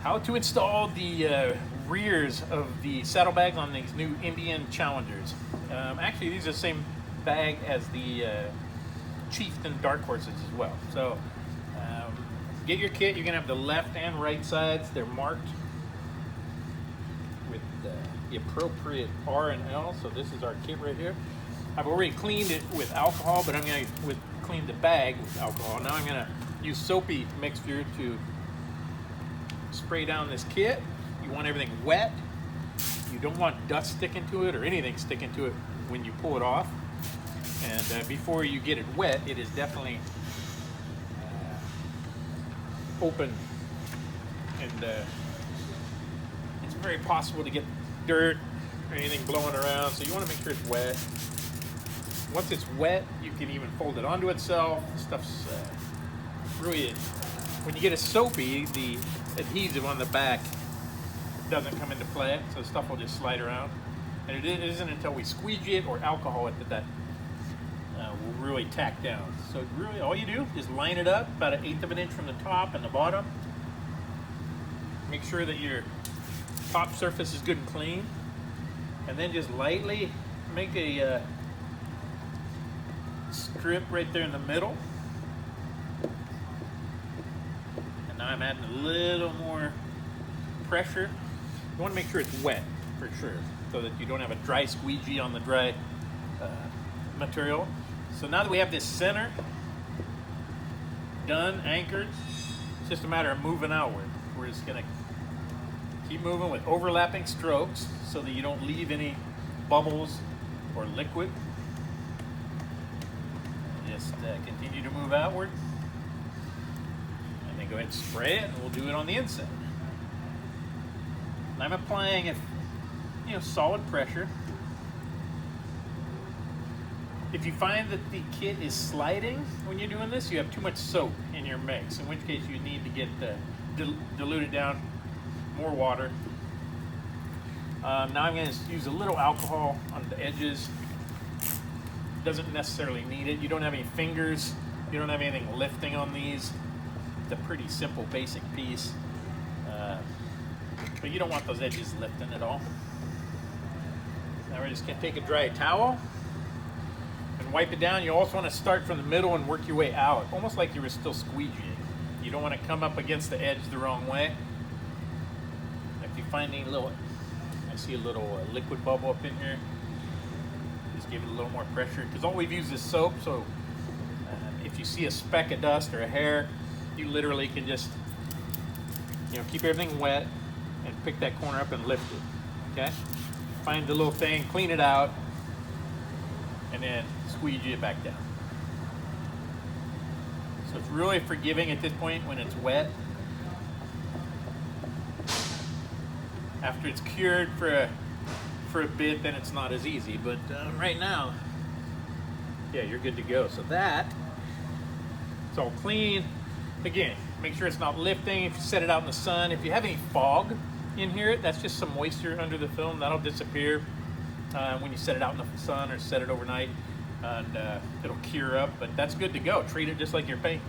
How to install the rears of the saddlebags on these new Indian Challengers. Actually, these are the same bag as the Chieftain Dark Horses as well. So get your kit. You're gonna have the left and right sides. They're marked with the appropriate R and L. So this is our kit right here. I've already cleaned it with alcohol, but I'm gonna clean the bag with alcohol. Now I'm gonna use soapy mixture to spray down this kit. You want everything wet. You don't want dust sticking to it or anything sticking to it when you pull it off. And before you get it wet, it is definitely open, and it's very possible to get dirt or anything blowing around, so you want to make sure it's wet. Once it's wet, you can even fold it onto itself. Stuff's really, when you get it soapy, the adhesive on the back doesn't come into play, so the stuff will just slide around. And it isn't until we squeegee it or alcohol it that will really tack down. So really all you do is line it up about 1/8 of an inch from the top and the bottom. Make sure that your top surface is good and clean, and then just lightly make a strip right there in the middle. And now I'm adding a little more pressure. You want to make sure it's wet for sure, so that you don't have a dry squeegee on the dry material. So now that we have this center done, anchored, it's just a matter of moving outward. We're just gonna keep moving with overlapping strokes so that you don't leave any bubbles or liquid. Just continue to move outward, and then go ahead and spray it, and we'll do it on the inside. And I'm applying it, solid pressure. If you find that the kit is sliding when you're doing this, you have too much soap in your mix, in which case you need to get diluted down, more water. Now I'm going to use a little alcohol on the edges. Doesn't necessarily need it. You don't have any fingers. You don't have anything lifting on these. It's a pretty simple, basic piece. But you don't want those edges lifting at all. Now we're just going to take a dry towel and wipe it down. You also want to start from the middle and work your way out, almost like you were still squeegeeing. You don't want to come up against the edge the wrong way. If you find any I see a little liquid bubble up in here, just give it a little more pressure, because all we've used is soap. So if you see a speck of dust or a hair, you literally can just keep everything wet and pick that corner up and lift it. Okay, find the little thing, clean it out, and then squeegee it back down. So it's really forgiving at this point when it's wet. After it's cured for a bit, then it's not as easy, but right now, yeah, you're good to go. So that, it's all clean. Again, make sure it's not lifting. If you set it out in the sun, if you have any fog in here, that's just some moisture under the film. That'll disappear when you set it out in the sun or set it overnight, and it'll cure up, but that's good to go. Treat it just like you're painting.